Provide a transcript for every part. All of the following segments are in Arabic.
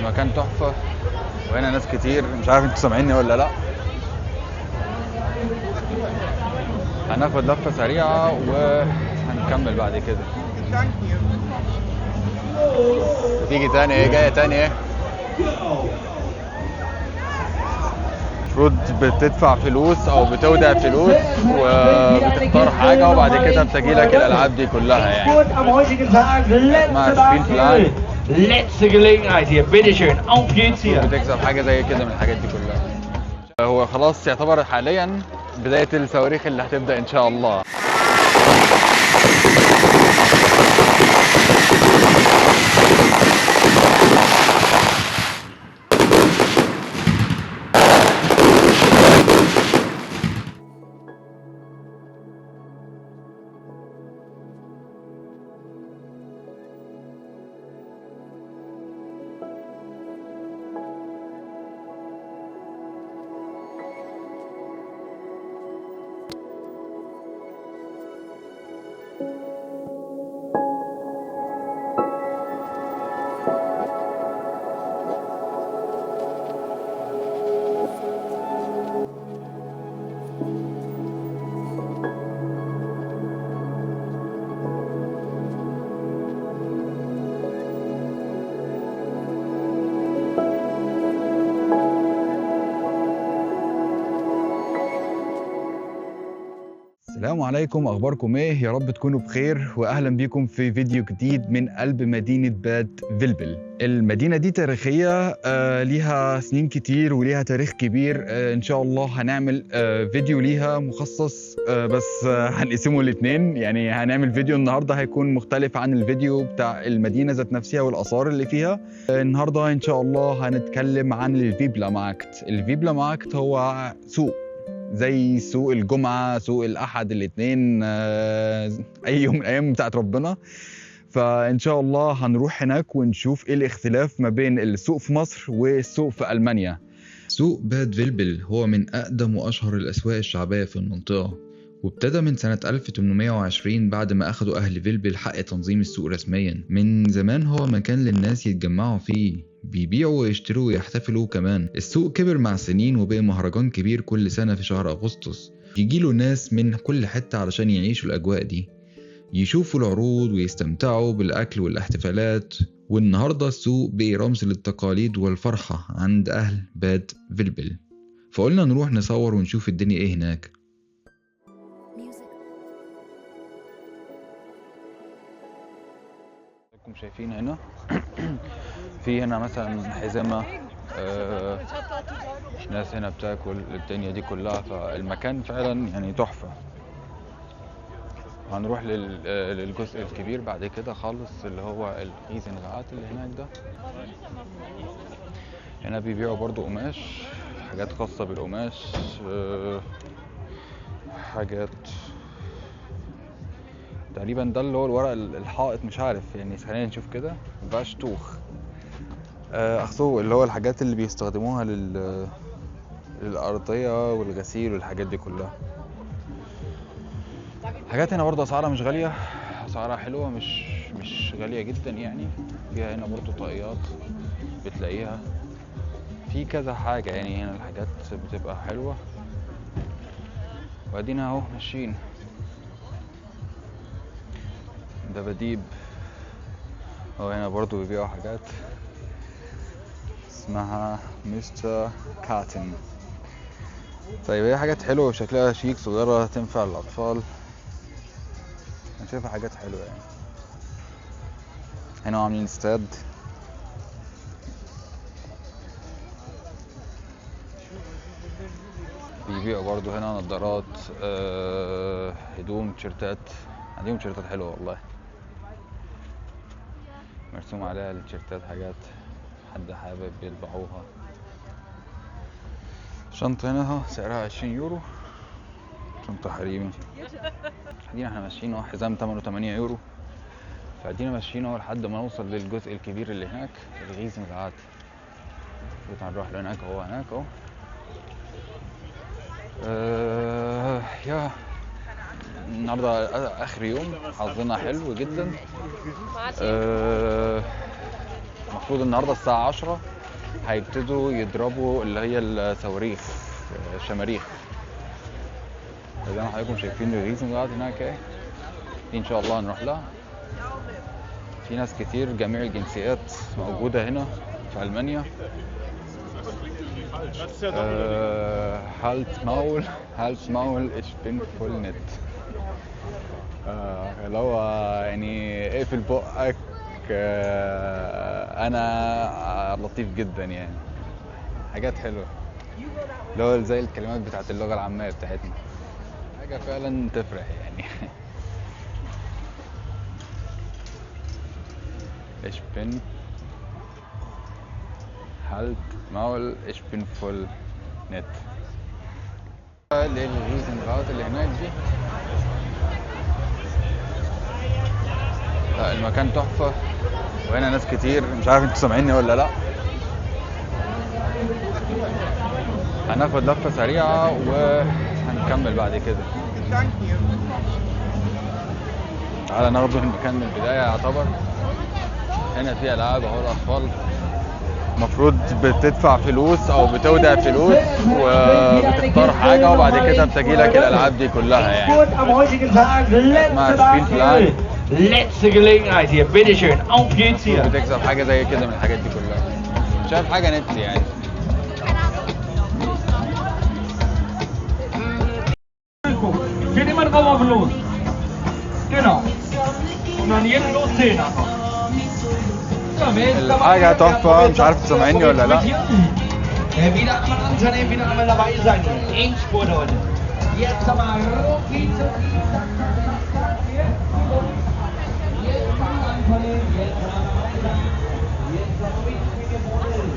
المكان تحفة وهنا ناس كتير، مش عارف انتوا سامعيني ولا لا. هناخد لفة سريعة وهنكمل بعد كده. تيجي تاني ايه، جاية تاني ايه. المفروض بتدفع فلوس او بتودع فلوس وبتختار حاجة وبعد كده بتجيلك الالعاب دي كلها يعني. اسمها سبيل بلان. Letzte Gelegenheit hier, bitteschön, auf geht's hier. بتكسب حاجة زي كده من الحاجات دي كلها. هو خلاص يعتبر حاليا بداية الصواريخ اللي هتبدأ ان شاء الله. السلام عليكم، اخباركم ايه؟ يا رب تكونوا بخير واهلا بيكم في فيديو جديد من قلب مدينة باد فيلبل. المدينة دي تاريخية، ليها سنين كتير وليها تاريخ كبير. ان شاء الله هنعمل فيديو ليها مخصص، بس هنقسمه الاتنين. يعني هنعمل فيديو النهاردة هيكون مختلف عن الفيديو بتاع المدينة ذات نفسها والآثار اللي فيها. النهاردة ان شاء الله هنتكلم عن الفيبلا ماركت. الفيبلا ماركت هو سوق زي سوق الجمعة، سوق الأحد، الاثنين، أي يوم من الأيام بتاعت ربنا. فإن شاء الله هنروح هناك ونشوف إيه الاختلاف ما بين السوق في مصر والسوق في ألمانيا. سوق باد فيلبل هو من أقدم وأشهر الأسواق الشعبية في المنطقة، وابتدى من سنة 1820 بعد ما أخدوا أهل فيلبل حق تنظيم السوق رسميا. من زمان هو مكان للناس يتجمعوا فيه، بيبيعوا ويشتروا ويحتفلوا كمان. السوق كبر مع سنين وبقى مهرجان كبير كل سنة في شهر أغسطس، يجيله ناس من كل حتة علشان يعيشوا الأجواء دي، يشوفوا العروض ويستمتعوا بالأكل والاحتفالات. والنهاردة السوق بقى رمز للتقاليد والفرحة عند أهل باد فيلبل، فقلنا نروح نصور ونشوف الدنيا إيه هناك. شايفين هنا في هنا مثلا حزمة، ناس هنا بتاكل الدنيا دي كلها، فالمكان فعلا يعني تحفة. هنروح للجزء الكبير بعد كده خالص اللي هو الغيزنغعات اللي هناك ده. هنا بيبيعوا برضو قماش، حاجات خاصة بالقماش، حاجات تقريبا ده اللي هو الورق الحائط، مش عارف يعني. خلينا نشوف كده. باشتوخ، اخصو اللي هو الحاجات اللي بيستخدموها للأرضية والغسيل والحاجات دي كلها. حاجات هنا برضه اسعارها مش غالية، اسعارها حلوة، مش غالية جدا يعني. فيها هنا برضه طاقيات بتلاقيها في كذا حاجة يعني. هنا الحاجات بتبقى حلوة. وادينا اهو ماشيين. دباديب، وهنا برضو بيبيعوا حاجات اسمها مستر كاتن. طيب هي حاجات حلوة وشكلها شيك، صغيرة تنفع للأطفال. أنا شايفها حاجات حلوة يعني. هنا عاملين استاد. بيبيعوا برضو هنا نظارات، هدوم، تيشيرتات. عندهم تيشيرتات حلوة والله، مرسوم عليها التيشيرتات، حاجات حد حابب يطبعوها. شنطة هنا اهو سعرها 20 يورو، شنطة حريمي. ادينا احنا ماشيين اهو، حزام ثمنه 8 يورو. فادينا ماشيين اهو لحد ما نوصل للجزء الكبير اللي هناك، الغيزنغعات. هنروح لهناك اهو، هناك اهو. يا النهارده اخر يوم، حظنا حلو جدا. المفروض النهارده الساعة 10 هيبتدوا يضربوا اللي هي الصواريخ، الشماريخ. زي ما حضراتكم شايفين الريزنجارد هناك اهي، دي ان شاء الله هنروح لها. في ناس كتير جميع الجنسيات موجودة هنا في ألمانيا. هالت ماول ich bin voll nett. اللي هو يعني اقفل بقك، انا لطيف جدا يعني. حاجات حلوة اللي هو زي الكلمات بتاعت اللغة العامية بتاعتنا، حاجة فعلا تفرح يعني. Ich bin halt Maul, ich bin voll nett. للريزنجارد اللي هناك دي. لا المكان تحفة، وهنا ناس كتير. مش عارف انتوا سامعيني ولا لا. هناخد لفة سريعة وهنكمل بعد كده. تعالى ناخده المكان من البداية. يعتبر هنا في ألعاب اهو الأطفال، المفروض بتدفع فلوس أو بتودع فلوس وبتختار حاجة وبعد كده بتجيلك الألعاب دي كلها يعني. اسمها سبين بلان. Letzte Gelegenheit hier, bitteschön, auf geht's hier. بتكسب حاجة زي كده من الحاجات دي كلها. شايف حاجة نت يعني. Geht immer drauf auf los. Genau. Und dann jeden loszählen einfach. الحاجة تحفة. مش عارف تسمعيني ولا لا. Wieder einmal anzunehmen, wieder einmal dabei sein. Endspurt heute. Jetzt aber rucki zucki. Jetzt mal anfangen, jetzt mal weiter. Jetzt noch wichtige Modell.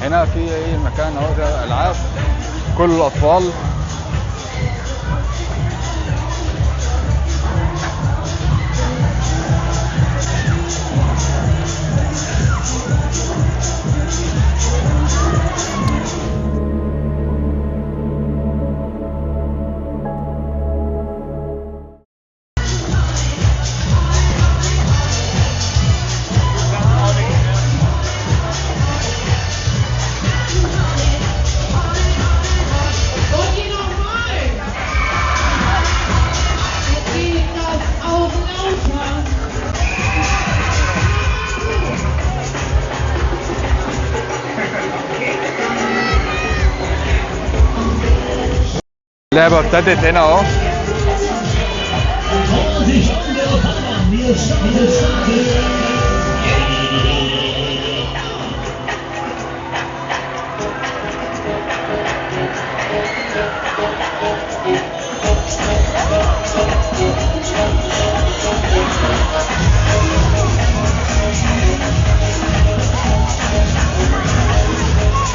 هنا في اي مكان اهو فيه العاب كل الاطفال. اللعبة ابتدت هنا اهو.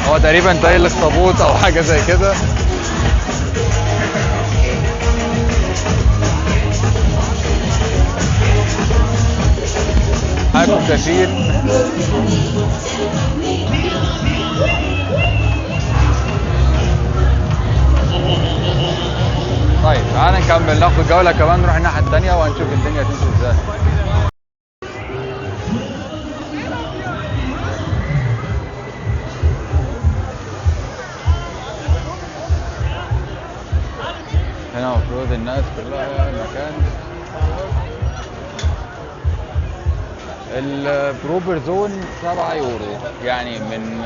هو تقريبا زي الاخطبوط او حاجة زي كده. معاكم كثير. طيب تعالى نكمل، ناخد جولة كمان نروح الناحية التانية وهنشوف الدنيا تمشي ازاي. هنا المفروض الناس كلها المكان. البروبر زون 7 يورو، يعني من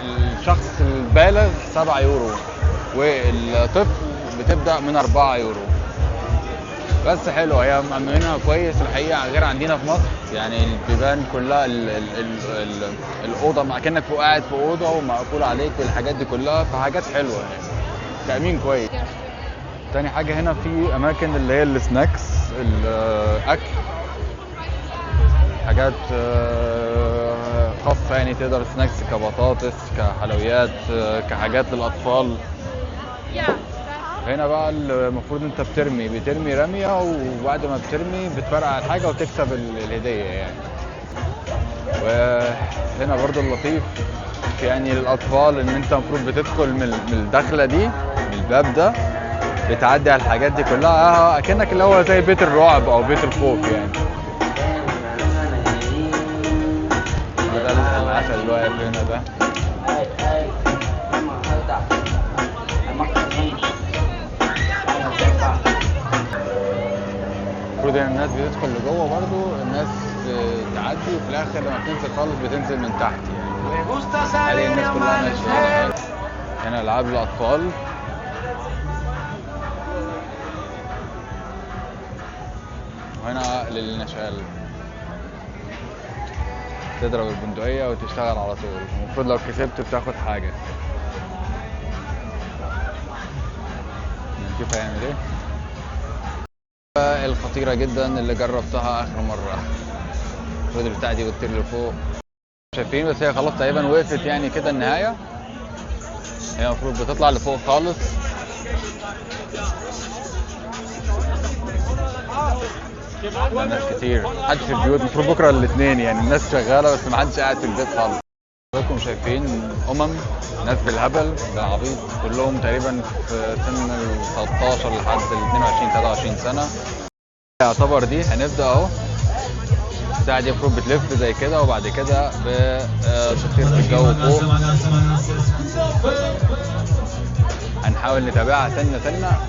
الشخص البالغ 7 يورو، والطفل بتبدأ من 4 يورو. بس حلو، هي عاملينها كويس الحقيقة غير عندنا في مصر. يعني البيبان كلها الأوضة مع كأنك قاعد في أوضة ومقفول عليك والحاجات دي كلها، فحاجات حلوة يعني، تأمين كويس. تاني حاجة هنا في أماكن اللي هي السناكس، الأكل، حاجات خاصة يعني تقدر سناكس كبطاطس كحلويات كحاجات للأطفال. هنا بقى المفروض انت بترمي رمية، وبعد ما بترمي بتفرقع الحاجة وتكسب الهدية يعني. وهنا برضو اللطيف يعني للاطفال ان انت المفروض بتدخل من الدخله دي، من الباب ده، بتعدي على الحاجات دي كلها اكنك اللي هو زي بيت الرعب او بيت الخوف يعني. ده العسل اللي واقف هنا ده. المفروض ان الناس بتدخل لجوه برضو، الناس بتعدي وفي الاخر لما بتنزل خالص بتنزل من تحت يعني. الناس كلها ماشيه. هنا العاب للاطفال. وهنا للنشال، تضرب البندقية وتشتغل على طول، المفروض لو كسبت بتاخد حاجة. نشوف هيعمل ايه. الخطيرة جدا اللي جربتها آخر مرة، المفروض البتاعة دي بتطير لفوق شايفين، بس هي خلاص تقريبا وقفت يعني كده النهاية. هي المفروض بتطلع لفوق خالص. ناس كتير، محدش في البيوت، المفروض بكره الاثنين يعني الناس شغاله بس محدش قاعد في البيت خالص. حضراتكم شايفين ناس بالهبل بالعبيط، كلهم تقريبا في سن ال 13 لحد ال 22 23 سنه. يعتبر دي هنبدا اهو. الساعه دي المفروض بتلف زي كده وبعد كده بتطير في الجو فوق. هنحاول نتابعها سنه سنه.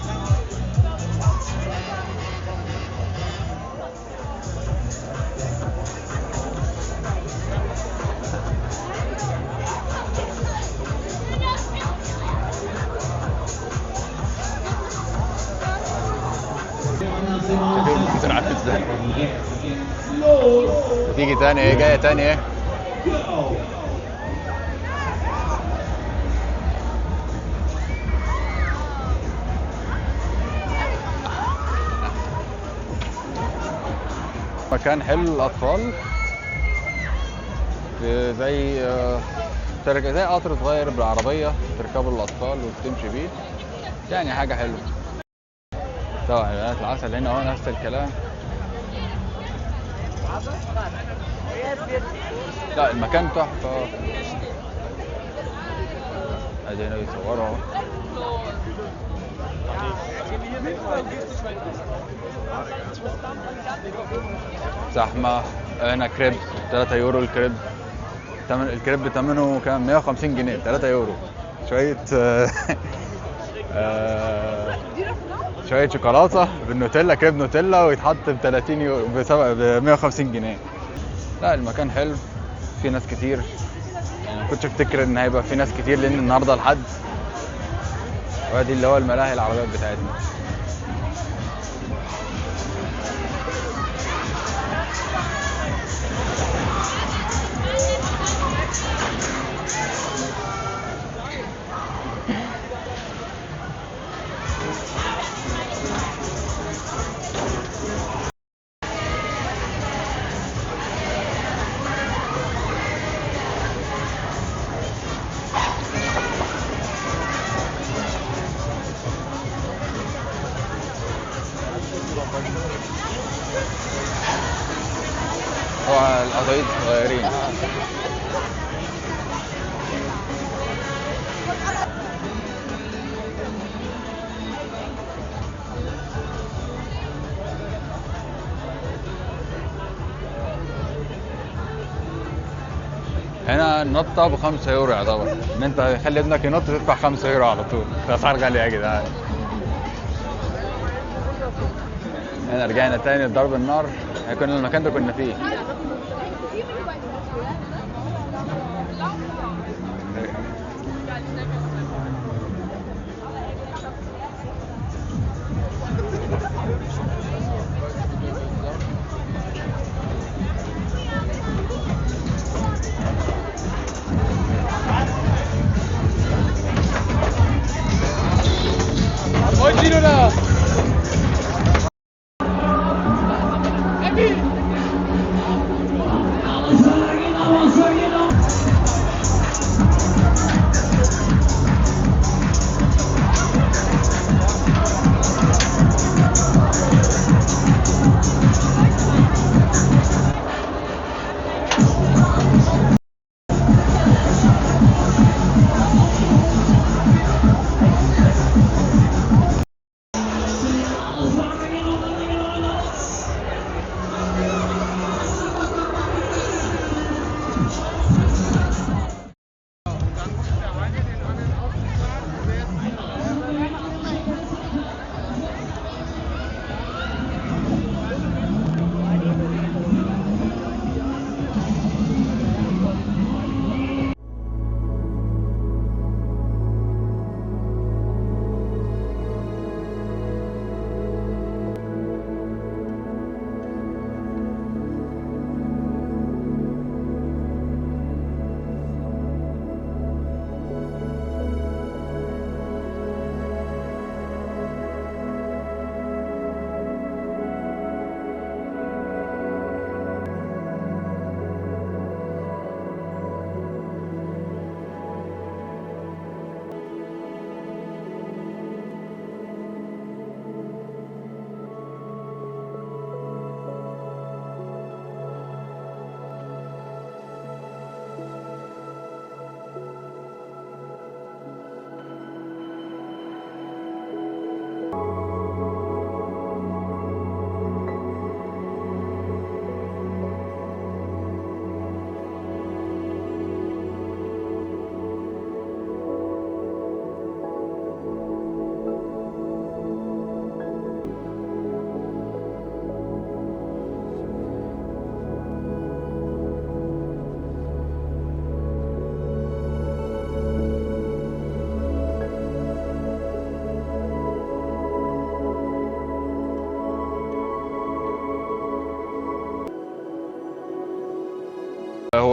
بتلعب ازاي؟ وتيجي تاني ايه، جايه تاني ايه. مكان حلو للاطفال، زي قطر صغير بالعربيه تركبوا الاطفال وتمشي بيه، يعني حاجه حلوه. طبعا حيوانات العسل هنا اهو نفس الكلام. لا المكان تحفه. ادي هنا بيصوروا اهو. زحمه. هنا كريب 3 يورو الكريب. الكريب ثمنه كام؟ 150 جنيه، 3 يورو. شويه شويه شوكولاته بالنوتيلا، كريب نوتيلا، ويتحط ب 30 يورو، ب 150 جنيه. لا المكان حلو، في ناس كتير يعني، ما كنتش افتكر ان هيبقى في ناس كتير لان النهارده الحد. وادي اللي هو الملاهي العربيات بتاعتنا. هو القطايف صغيرين. هنا النطة ب5 يورو يعتبر، ان انت تخلي ابنك ينط تدفع 5 يورو على طول. الاسعار غالية يا جدعان. هنا رجعنا تاني لضرب النار. كنا المكان ده كنا فيه.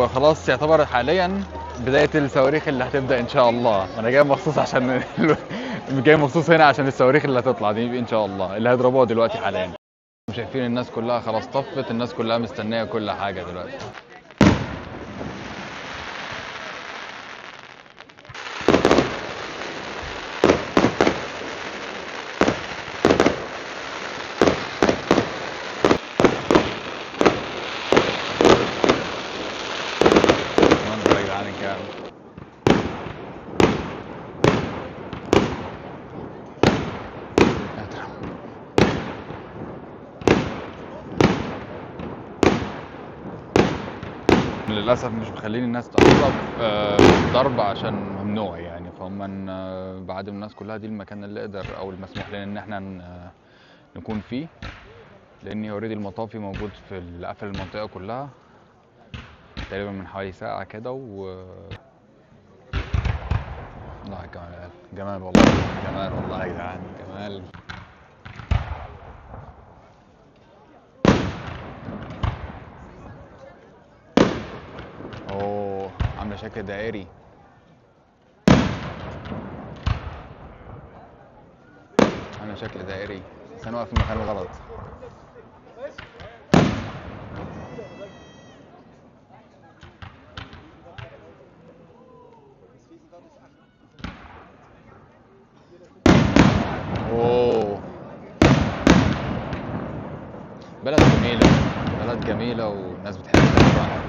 وخلاص يعتبر حاليا بداية الصواريخ اللي هتبدأ ان شاء الله. انا جاي مخصوص عشان جاي مخصوص هنا عشان الصواريخ اللي هتطلع دي ان شاء الله اللي هيضربوها دلوقتي حاليا. شايفين الناس كلها خلاص طفت، الناس كلها مستنية كل حاجة دلوقتي. للأسف مش مخلين الناس تقرب ضرب عشان ممنوع يعني، فهم بعد الناس كلها دي المكان اللي قدر او المسموح لنا ان احنا نكون فيه، لان اوريدي المطافي موجود في قفل المنطقة كلها تقريبا من حوالي ساعة كده الله يا جمال، جمال والله، جمال والله يا جدعان، جمال. اوه عامله شكل دائري، عامله شكل دائري، بس انا واقف في المكان الغلط. اوه بلد جميله، بلد جميله والناس بتحب تروح.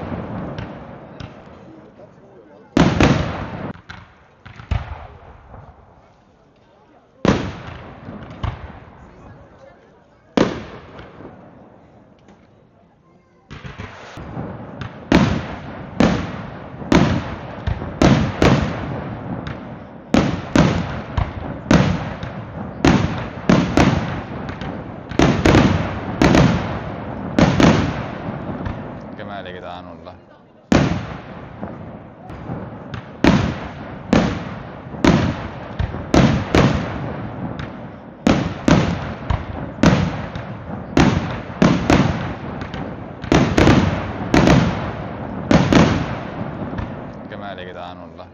جمال يا جدعان والله. جمال يا جدعان والله.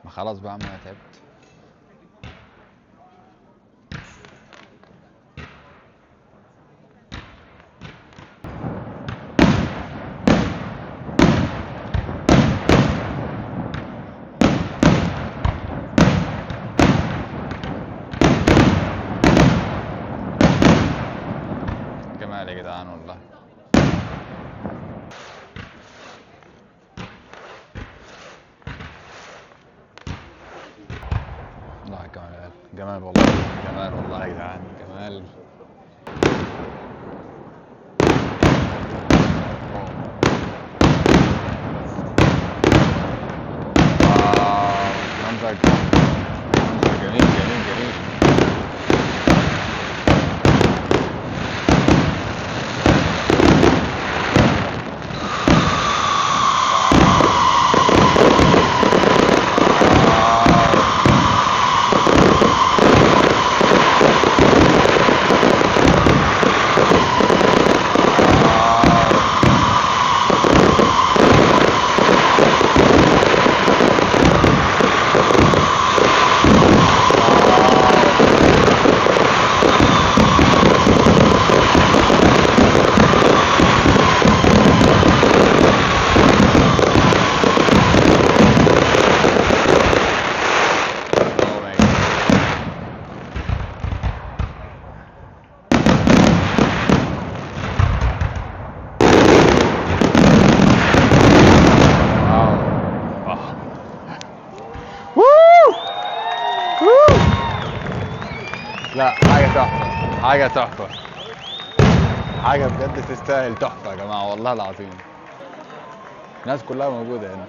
ما خلاص بقى انا تعبت. جمال يا جدعان والله. الله يا جمال، جمال والله، جمال والله يا جدعان، جمال. منظر جميل جميل جميل. لا حاجة تحفة، حاجة تحفة، حاجة بجد تستاهل، تحفة يا جماعة والله العظيم. الناس كلها موجودة هنا.